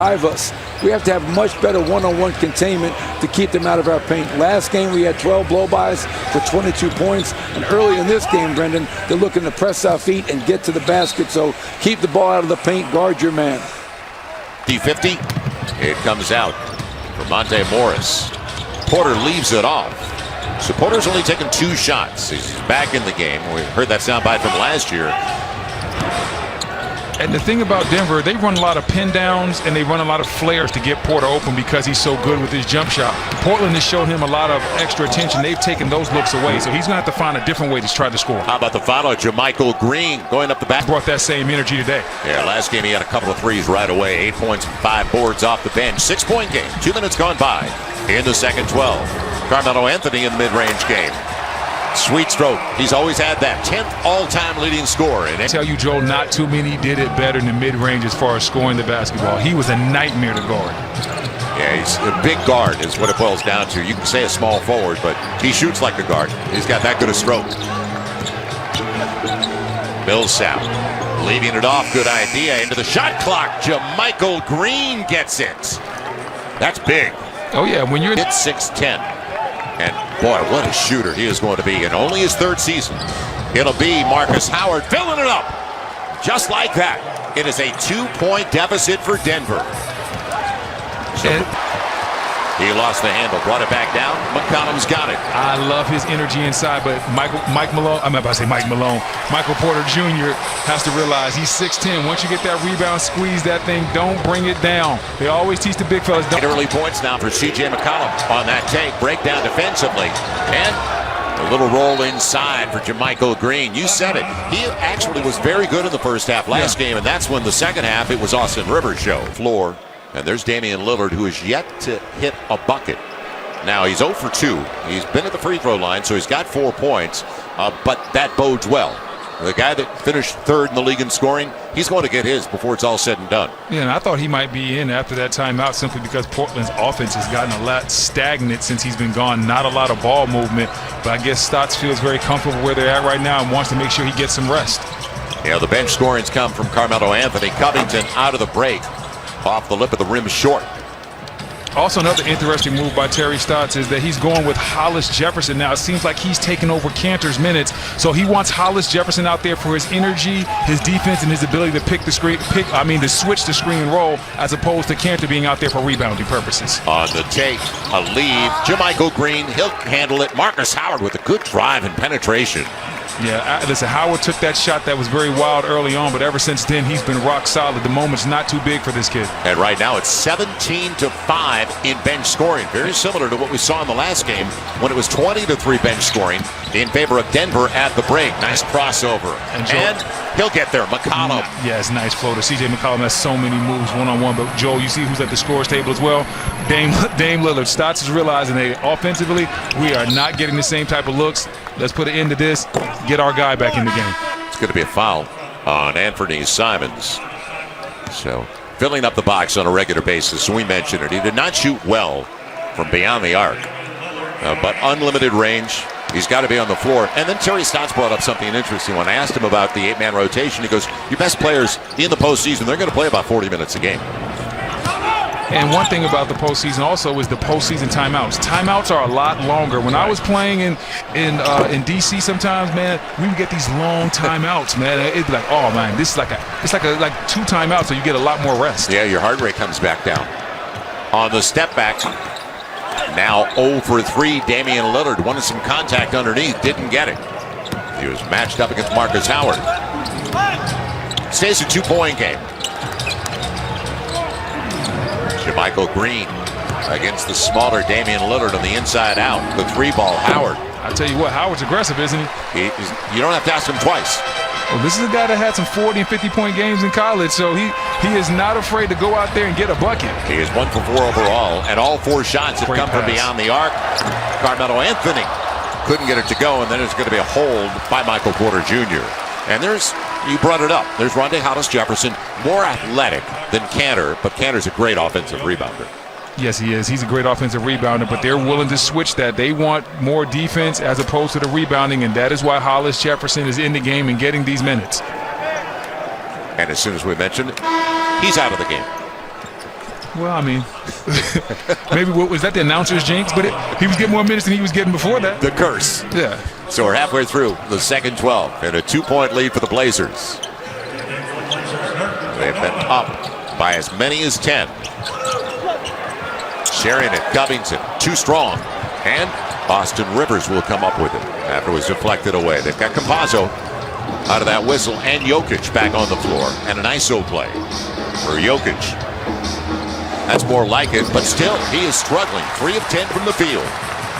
drive us. We have to have much better one-on-one containment to keep them out of our paint. Last game we had 12 blow-bys for 22 points, and early in this game, Brendan, they're looking to press our feet and get to the basket, so keep the ball out of the paint, guard your man. D50, it comes out for Monte Morris. Porter leaves it off. So Porter's only taken 2 shots. He's back in the game. We heard that soundbite from last year. And the thing about Denver, they run a lot of pin downs and they run a lot of flares to get Porter open because he's so good with his jump shot. Portland has shown him a lot of extra attention. They've taken those looks away, so he's going to have to find a different way to try to score. How about the follow? Jamichael Green going up the back. Brought that same energy today. Yeah, last game he had a couple of threes right away. 8 points and 5 boards off the bench. 6-point game. 2 minutes gone by in the second 12. Carmelo Anthony in the mid-range game. Sweet stroke. He's always had that 10th all-time leading scorer. And I tell you, Joe, not too many did it better in the mid-range as far as scoring the basketball. He was a nightmare to guard. Yeah, he's a big guard is what it boils down to. You can say a small forward, but he shoots like a guard. He's got that good a stroke. Millsap leaving it off. Good idea. Into the shot clock. Jamichael Green gets it. That's big. Oh, yeah. When you're hit 6'10". And boy, what a shooter he is going to be in only his 3rd season. It'll be Marcus Howard filling it up. Just like that. It is a 2-point deficit for Denver. So he lost the handle, brought it back down. McCollum's got it. I love his energy inside, but Michael Porter Jr. has to realize he's 6'10". Once you get that rebound, squeeze that thing, don't bring it down. They always teach the big fellas. Early points now for C.J. McCollum on that take. Breakdown defensively. And a little roll inside for Jamichael Green. You said it. He actually was very good in the first half last game, and that's when the second half it was Austin Rivers' show. Floor. And there's Damian Lillard, who is yet to hit a bucket. Now, he's 0 for 2. He's been at the free throw line, so he's got 4 points. But that bodes well. The guy that finished 3rd in the league in scoring, he's going to get his before it's all said and done. Yeah, and I thought he might be in after that timeout simply because Portland's offense has gotten a lot stagnant since he's been gone. Not a lot of ball movement, but I guess Stotts feels very comfortable where they're at right now and wants to make sure he gets some rest. Yeah, the bench scoring's come from Carmelo Anthony. Covington out of the break. Off the lip of the rim short. Also, another interesting move by Terry Stotts is that he's going with Hollis Jefferson now. It seems like he's taken over Cantor's minutes, so he wants Hollis Jefferson out there for his energy, his defense, and his ability to to switch the screen and roll, as opposed to Cantor being out there for rebounding purposes. On the take, a lead. Jamichael Green, he'll handle it. Marcus Howard with a good drive and penetration. Yeah, listen, Howard took that shot that was very wild early on, but ever since then, he's been rock solid. The moment's not too big for this kid. And right now, it's 17-5 in bench scoring. Very similar to what we saw in the last game when it was 20-3 bench scoring in favor of Denver at the break. Nice crossover. And he'll get there. McCollum. Yes, nice floater. C.J. McCollum has so many moves one-on-one. But, Joel, you see who's at the scores table as well? Dame Lillard. Stotts is realizing that offensively, we are not getting the same type of looks. Let's put an end to this. Get our guy back in the game. It's going to be a foul on Anthony Simons. So filling up the box on a regular basis. We mentioned it. He did not shoot well from beyond the arc. But unlimited range. He's got to be on the floor. And then Terry Stotts brought up something interesting. When I asked him about the 8-man rotation, he goes, your best players in the postseason, they're going to play about 40 minutes a game. And one thing about the postseason also is the postseason timeouts. Timeouts are a lot longer. When I was playing in DC, sometimes, man, we would get these long timeouts, man. It'd be like, oh man, this is like 2 timeouts, so you get a lot more rest. Yeah, your heart rate comes back down. On the step back, now 0 for 3. Damian Lillard wanted some contact underneath, didn't get it. He was matched up against Marcus Howard. Stays a 2-point game. Jamichael Green against the smaller Damian Lillard on the inside out. The 3-ball, Howard. I tell you what, Howard's aggressive, isn't he? You don't have to ask him twice. Well, this is a guy that had some 40 and 50-point games in college, so he is not afraid to go out there and get a bucket. He is 1 for 4 overall, and all 4 shots have come from beyond the arc. Carmelo Anthony couldn't get it to go, and then it's going to be a hold by Michael Porter Jr. And you brought it up. There's Rondae Hollis-Jefferson, more athletic than Cantor, but Cantor's a great offensive rebounder. Yes, he is. He's a great offensive rebounder, but they're willing to switch that. They want more defense as opposed to the rebounding, and that is why Hollis Jefferson is in the game and getting these minutes. And as soon as we mentioned, he's out of the game. Well, I mean, maybe was that the announcer's jinx? But he was getting more minutes than he was getting before that. The curse. Yeah. So we're halfway through the second 12 and a 2-point lead for the Blazers. They've been up by as many as 10. Sharing it, Covington, too strong. And Austin Rivers will come up with it after it was deflected away. They've got Campazzo out of that whistle and Jokic back on the floor. And an ISO play for Jokic. That's more like it, but still, he is struggling. 3 of 10 from the field.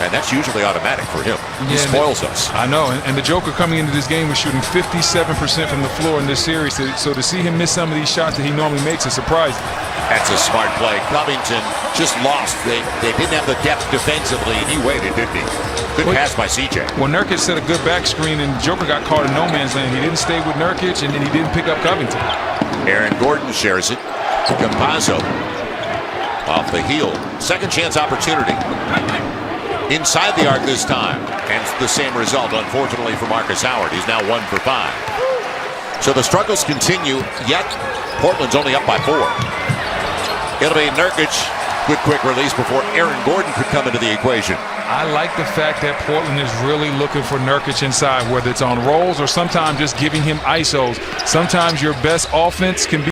And that's usually automatic for him. He spoils us. I know, and the Joker coming into this game was shooting 57% from the floor in this series. So to see him miss some of these shots that he normally makes is surprising. That's a smart play. Covington just lost. They didn't have the depth defensively, and he waited, didn't he? Good pass by CJ. Well, Nurkic set a good back screen, and Joker got caught in no man's land. He didn't stay with Nurkic, and then he didn't pick up Covington. Aaron Gordon shares it. Campazzo off the heel. Second chance opportunity. Inside the arc this time. And the same result, unfortunately, for Marcus Howard. He's now 1 for 5. So the struggles continue, yet Portland's only up by 4. It'll be Nurkic. Good quick release before Aaron Gordon could come into the equation. I like the fact that Portland is really looking for Nurkic inside, whether it's on rolls or sometimes just giving him ISOs. Sometimes your best offense can be